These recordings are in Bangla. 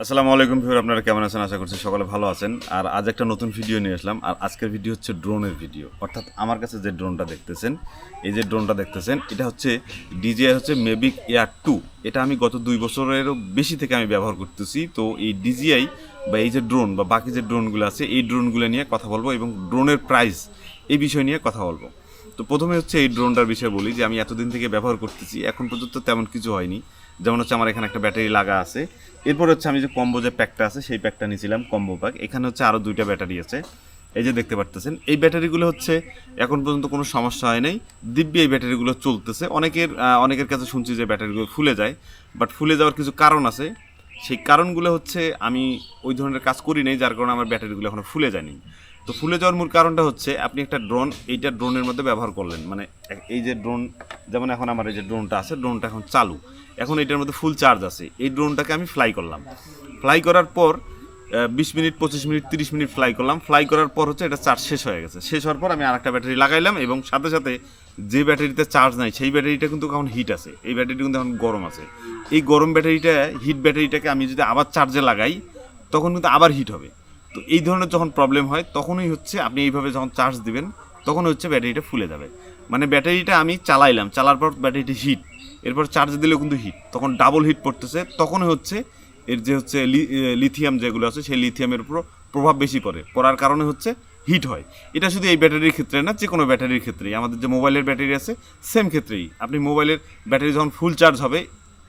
আসসালামু আলাইকুম ভিউয়ার, আপনারা কেমন আছেন? আশা করছি সকলে ভালো আছেন। আর আজ একটা নতুন ভিডিও নিয়ে আসলাম। আর আজকের ভিডিও হচ্ছে ড্রোনের ভিডিও। অর্থাৎ আমার কাছে যে ড্রোনটা দেখতেছেন, এই যে ড্রোনটা দেখতেছেন, এটা হচ্ছে DJI হচ্ছে Mavic Air 2। এটা আমি গত 2 বছরেরও বেশি থেকে আমি ব্যবহার করতেছি। তো এই DJI বা এই যে ড্রোন বা বাকি যে ড্রোনগুলো আছে, এই ড্রোনগুলো নিয়ে কথা বলবো এবং ড্রোনের প্রাইস এই বিষয় নিয়ে কথা বলবো। তো প্রথমে হচ্ছে এই ড্রোনটার বিষয়ে বলি যে আমি এতদিন থেকে ব্যবহার করতেছি, এখন পর্যন্ত তেমন কিছু হয়নি। যেমন হচ্ছে আমার এখানে একটা ব্যাটারি লাগা আছে। এরপর হচ্ছে আমি যে কম্বো যে প্যাকটা আছে সেই প্যাকটা নিয়েছিলাম, কম্বো প্যাক। এখানে হচ্ছে আরও 2টা ব্যাটারি আছে, এই যে দেখতে পারতেছেন। এই ব্যাটারিগুলো হচ্ছে এখন পর্যন্ত কোনো সমস্যা হয় নাই, দিব্যি এই ব্যাটারিগুলো চলতেছে। অনেকের কাছে শুনছি যে ব্যাটারিগুলো ফুলে যায়, বাট ফুলে যাওয়ার কিছু কারণ আছে। সেই কারণগুলো হচ্ছে আমি ওই ধরনের কাজ করি নাই, যার কারণে আমার ব্যাটারিগুলো এখনো ফুলে যায়নি। তো ফুলে যাওয়ার মূল কারণটা হচ্ছে আপনি একটা ড্রোন, এইটা ড্রোনের মধ্যে ব্যবহার করলেন, মানে এই যে ড্রোন, যেমন এখন আমার এই যে ড্রোনটা আছে, ড্রোনটা এখন চালু, এখন এটার মধ্যে ফুল চার্জ আছে। এই ড্রোনটাকে আমি ফ্লাই করলাম, ফ্লাই করার পর 20 মিনিট 25 মিনিট 30 মিনিট ফ্লাই করলাম। ফ্লাই করার পর হচ্ছে এটা চার্জ শেষ হয়ে গেছে। শেষ হওয়ার পর আমি আরেকটা ব্যাটারি লাগাইলাম এবং সাথে সাথে যে ব্যাটারিতে চার্জ নাই সেই ব্যাটারিটা কিন্তু এখন হিট আছে, এই ব্যাটারিটা কিন্তু এখন গরম আছে। এই গরম ব্যাটারিটা, হিট ব্যাটারিটাকে আমি যদি আবার চার্জে লাগাই তখন কিন্তু আবার হিট হবে। তো এই ধরনের যখন প্রবলেম হয় তখনই হচ্ছে আপনি এইভাবে যখন চার্জ দিবেন তখন হচ্ছে ব্যাটারিটা ফুলে যাবে। মানে ব্যাটারিটা আমি চালাইলাম, চালার পর ব্যাটারিটা হিট, এরপর চার্জ দিলেও কিন্তু হিট, তখন ডাবল হিট পড়তেছে। তখনই হচ্ছে এর যে হচ্ছে লিথিয়াম যেগুলো আছে সেই লিথিয়ামের উপর প্রভাব বেশি পড়ার কারণে হচ্ছে হিট হয়। এটা শুধু এই ব্যাটারির ক্ষেত্রে না, যে কোনো ব্যাটারির ক্ষেত্রেই, আমাদের যে মোবাইলের ব্যাটারি আছে সেম ক্ষেত্রেই। আপনি মোবাইলের ব্যাটারি যখন ফুল চার্জ হবে,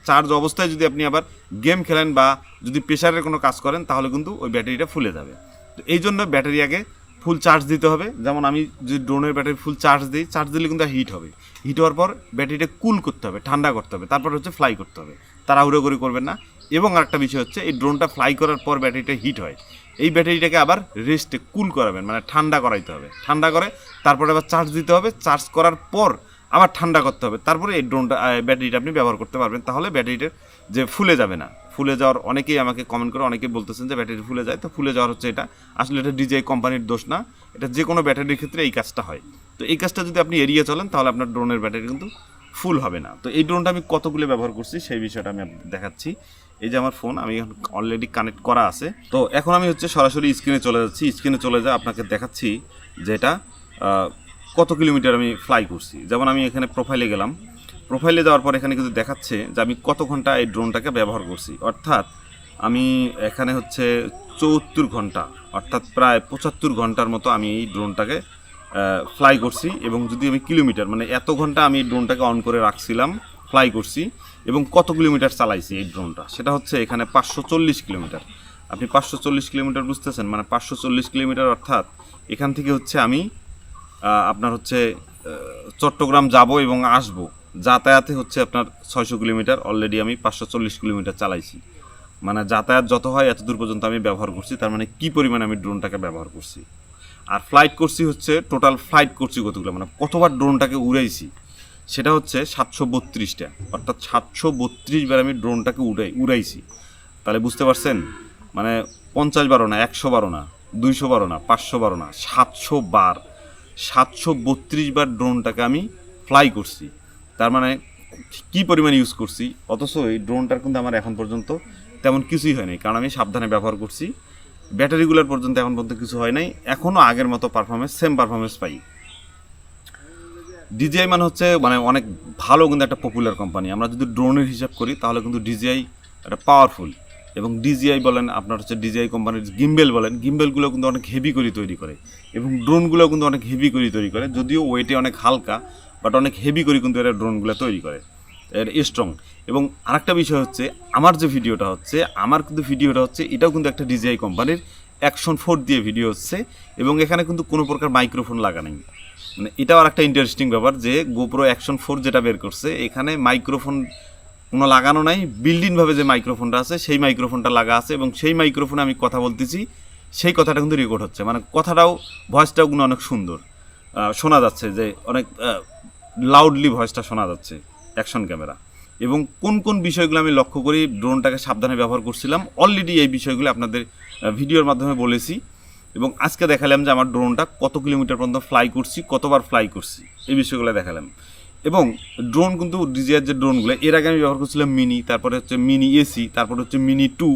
চার্জ অবস্থায় যদি আপনি আবার গেম খেলেন বা যদি প্রেশারের কোনো কাজ করেন তাহলে কিন্তু ওই ব্যাটারিটা ফুলে যাবে। তো এই জন্য ব্যাটারি আগে ফুল চার্জ দিতে হবে। যেমন আমি যদি ড্রোনের ব্যাটারি ফুল চার্জ দিই, চার্জ দিলে কিন্তু হিট হবে। হিট হওয়ার পর ব্যাটারিটা কুল করতে হবে, ঠান্ডা করতে হবে, তারপর হচ্ছে ফ্লাই করতে হবে। তাড়াহুড়ো করে করবেন না। এবং আরেকটা বিষয় হচ্ছে, এই ড্রোনটা ফ্লাই করার পর ব্যাটারিটা হিট হয়, এই ব্যাটারিটাকে আবার রেস্টে কুল করাবেন, মানে ঠান্ডা করাইতে হবে। ঠান্ডা করে তারপরে আবার চার্জ দিতে হবে, চার্জ করার পর আবার ঠান্ডা করতে হবে, তারপরে এই ড্রোনটা ব্যাটারিটা আপনি ব্যবহার করতে পারবেন। তাহলে ব্যাটারিটা যে ফুলে যাবে না। ফুলে যাওয়ার অনেকেই আমাকে কমেন্ট করে, অনেকেই বলতেছেন যে ব্যাটারি ফুলে যায়। তো ফুলে যাওয়ার হচ্ছে এটা আসলে এটা DJI কোম্পানির দোষ না, এটা যে কোনো ব্যাটারির ক্ষেত্রে এই কাজটা হয়। তো এই কাজটা যদি আপনি এড়িয়ে চলেন তাহলে আপনার ড্রোনের ব্যাটারি কিন্তু ফুল হবে না। তো এই ড্রোনটা আমি কতগুলো ব্যবহার করছি সেই বিষয়টা আমি দেখাচ্ছি। এই যে আমার ফোন আমি অলরেডি কানেক্ট করা আছে। তো এখন আমি হচ্ছে সরাসরি স্ক্রিনে চলে যাচ্ছি। স্ক্রিনে চলে যা আপনাকে দেখাচ্ছি যে এটা কত কিলোমিটার আমি ফ্লাই করছি। যেমন আমি এখানে প্রোফাইলে গেলাম, প্রোফাইলে যাওয়ার পর এখানে কিন্তু দেখাচ্ছে যে আমি কত ঘন্টা এই ড্রোনটাকে ব্যবহার করছি। অর্থাৎ আমি এখানে হচ্ছে 74 ঘন্টা, অর্থাৎ প্রায় 75 ঘন্টার মতো আমি এই ড্রোনটাকে ফ্লাই করছি। এবং যদি আমি কিলোমিটার, মানে এত ঘন্টা আমি এই ড্রোনটাকে অন করে রাখছিলাম, ফ্লাই করছি, এবং কত কিলোমিটার চালাইছি এই ড্রোনটা, সেটা হচ্ছে এখানে 540 কিলোমিটার। আপনি 540 কিলোমিটার বুঝতেছেন, মানে 540 কিলোমিটার, অর্থাৎ এখান থেকে হচ্ছে আমি আপনার হচ্ছে চট্টগ্রাম যাব এবং আসব, যাতায়াতে হচ্ছে আপনার 600 কিলোমিটার। অলরেডি আমি 540 কিলোমিটার চালাইছি, মানে যাতায়াত যত হয় এত দূর পর্যন্ত আমি ব্যবহার করছি। তার মানে কী পরিমাণে আমি ড্রোনটাকে ব্যবহার করছি। আর ফ্লাইট করছি হচ্ছে, টোটাল ফ্লাইট করছি কতগুলো, মানে কতবার ড্রোনটাকে উড়াইছি সেটা হচ্ছে 732টা, অর্থাৎ 732 বার আমি ড্রোনটাকে উড়াইছি। তাহলে বুঝতে পারছেন, মানে 50 বারও না, 100 বারও না, 200 বারও না, 500 বারও না, 700 বার, 732 বার ড্রোনটাকে আমি ফ্লাই করছি। তার মানে কী পরিমাণ ইউজ করছি। অথচ এই ড্রোনটার কিন্তু আমার এখন পর্যন্ত তেমন কিছুই হয় নাই, কারণ আমি সাবধানে ব্যবহার করছি। ব্যাটারিগুলোর পর্যন্ত এখন পর্যন্ত কিছু হয় নাই, এখনও আগের মতো পারফরমেন্স, সেম পারফরমেন্স পাই। DJI মানে হচ্ছে মানে অনেক ভালো, কিন্তু একটা পপুলার কোম্পানি। আমরা যদি ড্রোনের হিসাব করি তাহলে কিন্তু DJI একটা পাওয়ারফুল। এবং DJI বলেন, আপনার হচ্ছে DJI কোম্পানির গিম্বেল বলেন, গিম্বেলগুলো কিন্তু অনেক হেভি করে তৈরি করে, এবং ড্রোনগুলো কিন্তু অনেক হেভি করে তৈরি করে। যদিও ওয়েটে অনেক হালকা, বাট অনেক হেভি করে কিন্তু এরা ড্রোনগুলো তৈরি করে, এর স্ট্রং। এবং আরেকটা বিষয় হচ্ছে, আমার যে ভিডিওটা হচ্ছে, এটাও কিন্তু একটা DJI কোম্পানির অ্যাকশন 4 দিয়ে ভিডিও হচ্ছে, এবং এখানে কিন্তু কোনো প্রকার মাইক্রোফোন লাগা নেই। মানে এটাও একটা ইন্টারেস্টিং ব্যাপার যে গোপ্রো অ্যাকশন 4 যেটা বের করছে, এখানে মাইক্রোফোন কোনো লাগানো নাই, বিল্ডিংভাবে যে মাইক্রোফোনটা আছে সেই মাইক্রোফোনটা লাগা আছে, এবং সেই মাইক্রোফোনে আমি কথা বলতেছি, সেই কথাটা কিন্তু রেকর্ড হচ্ছে। মানে কথাটাও, ভয়েসটাও কিন্তু অনেক সুন্দর শোনা যাচ্ছে, যে অনেক লাউডলি ভয়েসটা শোনা যাচ্ছে অ্যাকশন ক্যামেরা। এবং কোন কোন বিষয়গুলো আমি লক্ষ্য করি ড্রোনটাকে সাবধানে ব্যবহার করছিলাম, অলরেডি এই বিষয়গুলো আপনাদের ভিডিওর মাধ্যমে বলেছি। এবং আজকে দেখালাম যে আমার ড্রোনটা কত কিলোমিটার পর্যন্ত ফ্লাই করছি, কতবার ফ্লাই করছি, এই বিষয়গুলো দেখালাম। এবং ড্রোন কিন্তু DJI যে ড্রোনগুলো, এর আগে আমি ব্যবহার করছিলাম মিনি, তারপরে হচ্ছে মিনি AC, তারপরে হচ্ছে মিনি 2,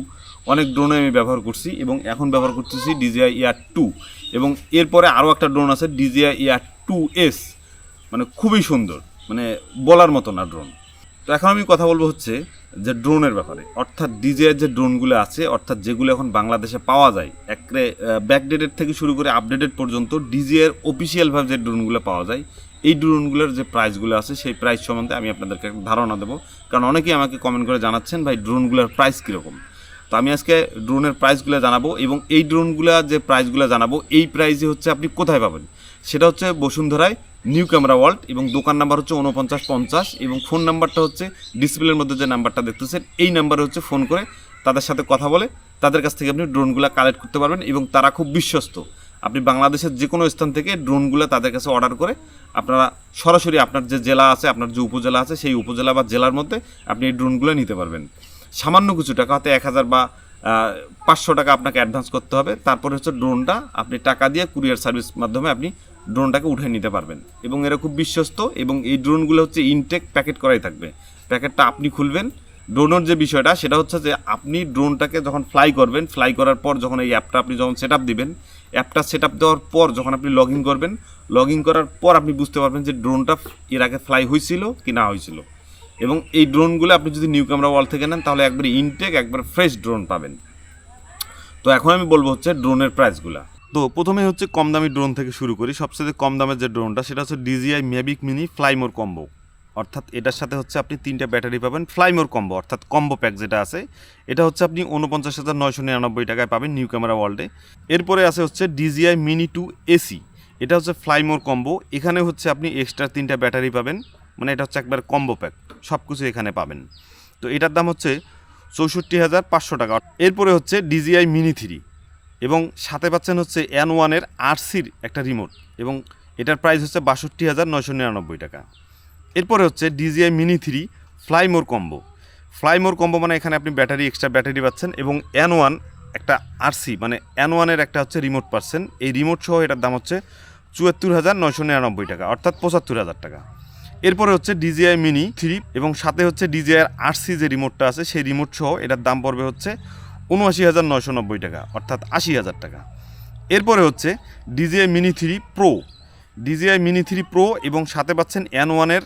অনেক ড্রোনে আমি ব্যবহার করছি এবং এখন ব্যবহার করতেছি DJI Air 2 এবং এরপরে আরও একটা ড্রোন আছে DJI Air 2S, মানে খুবই সুন্দর, মানে বলার মতো না ড্রোন। তো এখন আমি কথা বলবো হচ্ছে যে ড্রোনের ব্যাপারে, অর্থাৎ DJI যে ড্রোনগুলো আছে, অর্থাৎ যেগুলো এখন বাংলাদেশে পাওয়া যায়, একরে ব্যাকডেটেড থেকে শুরু করে আপডেটেড পর্যন্ত DJI-এর অফিসিয়ালভাবে যে ড্রোনগুলো পাওয়া যায়, এই ড্রোনগুলোর যে প্রাইসগুলো আছে সেই প্রাইস সম্বন্ধে আমি আপনাদেরকে একটা ধারণা দেবো। কারণ অনেকেই আমাকে কমেন্ট করে জানাচ্ছেন ভাই ড্রোনগুলোর প্রাইস কীরকম। তো আমি আজকে ড্রোনের প্রাইসগুলো জানাবো এবং এই ড্রোনগুলো যে প্রাইসগুলো জানাবো এই প্রাইসে হচ্ছে আপনি কোথায় পাবেন, সেটা হচ্ছে বসুন্ধরায় নিউ ক্যামেরা ওয়ার্ল্ড এবং দোকান নাম্বার হচ্ছে 4950 এবং ফোন নাম্বারটা হচ্ছে ডিসপ্লের মধ্যে যে নাম্বারটা দেখতেছেন এই নাম্বারে হচ্ছে ফোন করে তাদের সাথে কথা বলে তাদের কাছ থেকে আপনি ড্রোনগুলো কালেক্ট করতে পারবেন এবং তারা খুব বিশ্বস্ত। আপনি বাংলাদেশের যে কোনো স্থান থেকে ড্রোনগুলো তাদের কাছে অর্ডার করে আপনারা সরাসরি আপনার যে জেলা আছে, আপনার যে উপজেলা আছে, সেই উপজেলা বা জেলার মধ্যে আপনি এই ড্রোনগুলো নিতে পারবেন। সামান্য কিছু টাকা, হয়তো 1000 বা 500 টাকা আপনাকে অ্যাডভান্স করতে হবে। তারপরে হচ্ছে ড্রোনটা আপনি টাকা দিয়ে কুরিয়ার সার্ভিস মাধ্যমে আপনি ড্রোনটাকে উঠিয়ে নিতে পারবেন এবং এরা খুব বিশ্বস্ত। এবং এই ড্রোনগুলো হচ্ছে ইনটেক প্যাকেট করাই থাকবে, প্যাকেটটা আপনি খুলবেন। ড্রোনের যে বিষয়টা সেটা হচ্ছে যে আপনি ড্রোনটাকে যখন ফ্লাই করবেন, ফ্লাই করার পর যখন এই অ্যাপটা আপনি যখন সেট আপ দিবেন, অ্যাপটা সেট আপ দেওয়ার পর যখন আপনি লগ ইন করবেন, লগ ইন করার পর আপনি বুঝতে পারবেন যে ড্রোনটা এর আগে ফ্লাই হয়েছিল কি না হয়েছিল। এবং এই ড্রোনগুলো আপনি যদি নিউ ক্যামেরা ওয়ার্ল্ড থেকে নেন তাহলে একবার ইনটেক, একবার ফ্রেশ ড্রোন পাবেন। তো এখন আমি বলবো হচ্ছে ড্রোনের প্রাইসগুলো। তো প্রথমে হচ্ছে কম দামি ড্রোন থেকে শুরু করি। সবচেয়ে কম দামের যে ড্রোনটা সেটা হচ্ছে DJI Mavic mini Fly More combo, অর্থাৎ এটার সাথে হচ্ছে আপনি 3টা ব্যাটারি পাবেন। ফ্লাইমোর কম্বো অর্থাৎ কম্বো প্যাক যেটা আছে, এটা হচ্ছে আপনি 49,999 টাকায় পাবেন নিউ ক্যামেরা ওয়ার্ল্ডে। এরপরে আছে হচ্ছে DJI মিনি 2 AC, এটা হচ্ছে ফ্লাইমোর কম্বো। এখানে হচ্ছে আপনি এক্সট্রা 3টা ব্যাটারি পাবেন, মানে এটা হচ্ছে একবার কম্বো প্যাক, সব কিছু এখানে পাবেন। তো এটার দাম হচ্ছে 64,500 টাকা। এরপরে হচ্ছে DJI মিনি 3 এবং সাথে পাচ্ছেন হচ্ছে N1 এর RC-র একটা রিমোট এবং এটার প্রাইস হচ্ছে 62,999 টাকা। এরপরে হচ্ছে DJI mini 3 Fly More combo. Fly More combo মানে এখানে আপনি ব্যাটারি, এক্সট্রা ব্যাটারি পাচ্ছেন এবং N1 একটা RC মানে N1 এর একটা হচ্ছে রিমোট পাচ্ছেন। এই রিমোট সহ এটার দাম হচ্ছে 74,999 টাকা, অর্থাৎ 75,000 টাকা। এরপরে হচ্ছে DJI মিনি 3 এবং সাথে হচ্ছে DJI RC যে রিমোটটা আছে সেই রিমোট সহ এটার দাম পড়বে হচ্ছে 79,990 টাকা, অর্থাৎ 80,000 টাকা। এরপরে হচ্ছে DJI mini 3 pro, DJI mini 3 pro এবং সাথে পাচ্ছেন N1 এর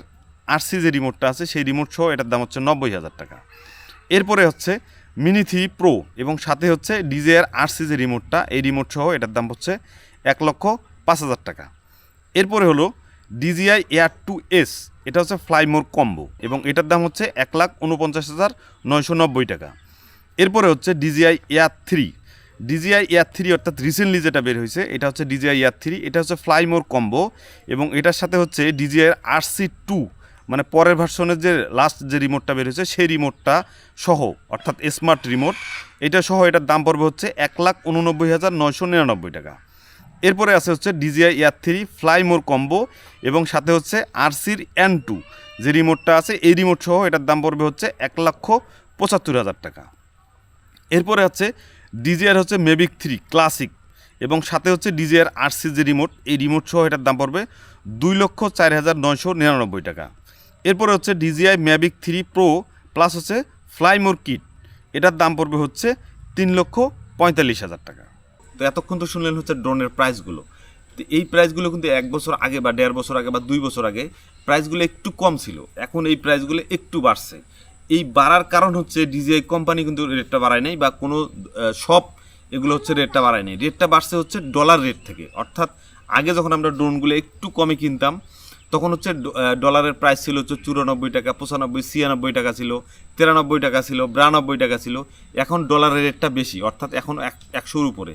RC যে রিমোটটা আছে সেই রিমোট সহ এটার দাম হচ্ছে 90,000 টাকা। এরপরে হচ্ছে মিনি 3 প্রো এবং সাথে হচ্ছে DJI RC যে রিমোটটা, এই রিমোট সহ এটার দাম হচ্ছে 1,05,000 টাকা। এরপরে হলো DJI Air 2S, এটা হচ্ছে ফ্লাইমোর কম্বো এবং এটার দাম হচ্ছে 1,49,990 টাকা। এরপরে হচ্ছে DJI Air 3, DJI Air 3 অর্থাৎ রিসেন্টলি যেটা বের হয়েছে এটা হচ্ছে DJI Air 3, এটা হচ্ছে ফ্লাইমোর কম্বো এবং এটার সাথে হচ্ছে DJI RC2 মানে পরের ভার্সনের যে লাস্ট যে রিমোটটা বের হয়েছে সেই রিমোটটা সহ, অর্থাৎ স্মার্ট রিমোট, এটা সহ এটার দাম পড়বে হচ্ছে 1,89,999 টাকা। এরপরে আছে হচ্ছে DJI Air 3 ফ্লাইমোর কম্বো এবং সাথে হচ্ছে RC N2 যে রিমোটটা আছে এই রিমোট সহ এটার দাম পড়বে হচ্ছে 1,75,000 টাকা। এরপরে আছে DJI হচ্ছে Mavic 3 ক্লাসিক এবং সাথে হচ্ছে DJI RC যে রিমোট, এই রিমোট সহ এটার দাম পড়বে 2,04,999 টাকা। এরপরে হচ্ছে DJI Mavic 3 প্রো প্লাস হচ্ছে ফ্লাইমোর কিট, এটার দাম পড়বে হচ্ছে 3,45,000 টাকা। তো এতক্ষণ তো শুনলেন হচ্ছে ড্রোনের প্রাইসগুলো। তো এই প্রাইসগুলো কিন্তু 1 বছর আগে বা 1.5 বছর আগে বা 2 বছর আগে প্রাইসগুলো একটু কম ছিল, এখন এই প্রাইসগুলো একটু বাড়ছে। এই বাড়ার কারণ হচ্ছে DJI কোম্পানি কিন্তু রেটটা বাড়ায় নাই বা কোনো শপ এগুলো হচ্ছে রেটটা বাড়ায় নাই, রেটটা বাড়ছে হচ্ছে ডলার রেট থেকে। অর্থাৎ আগে যখন আমরা ড্রোনগুলো একটু কমে কিনতাম তখন হচ্ছে ডলারের প্রাইস ছিল হচ্ছে 94 টাকা, 95, 96 টাকা ছিল, 93 টাকা ছিল, 92 টাকা ছিল। এখন ডলারের রেটটা বেশি, অর্থাৎ এখন 100-র উপরে,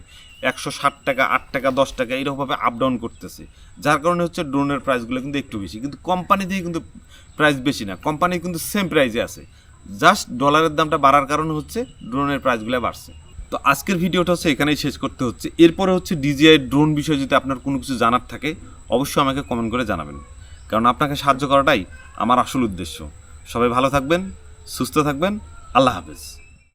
160 টাকা, 8 টাকা, 10 টাকা এরকমভাবে আপ ডাউন করতেছে, যার কারণে হচ্ছে ড্রোনের প্রাইসগুলো কিন্তু একটু বেশি। কিন্তু কোম্পানি দিয়ে কিন্তু প্রাইস বেশি না, কোম্পানি কিন্তু সেম প্রাইসে আছে, জাস্ট ডলারের দামটা বাড়ার কারণে হচ্ছে ড্রোনের প্রাইসগুলো বাড়ছে। তো আজকের ভিডিওটা হচ্ছে এখানেই শেষ করতে হচ্ছে। এরপরে হচ্ছে DJI ড্রোন বিষয়ে যদি আপনার কোনো কিছু জানার থাকে অবশ্যই আমাকে কমেন্ট করে জানাবেন, কারণ আপনাকে সাহায্য করাটাই আমার আসল উদ্দেশ্য। সবাই ভালো থাকবেন, সুস্থ থাকবেন, আল্লাহ হাফেজ।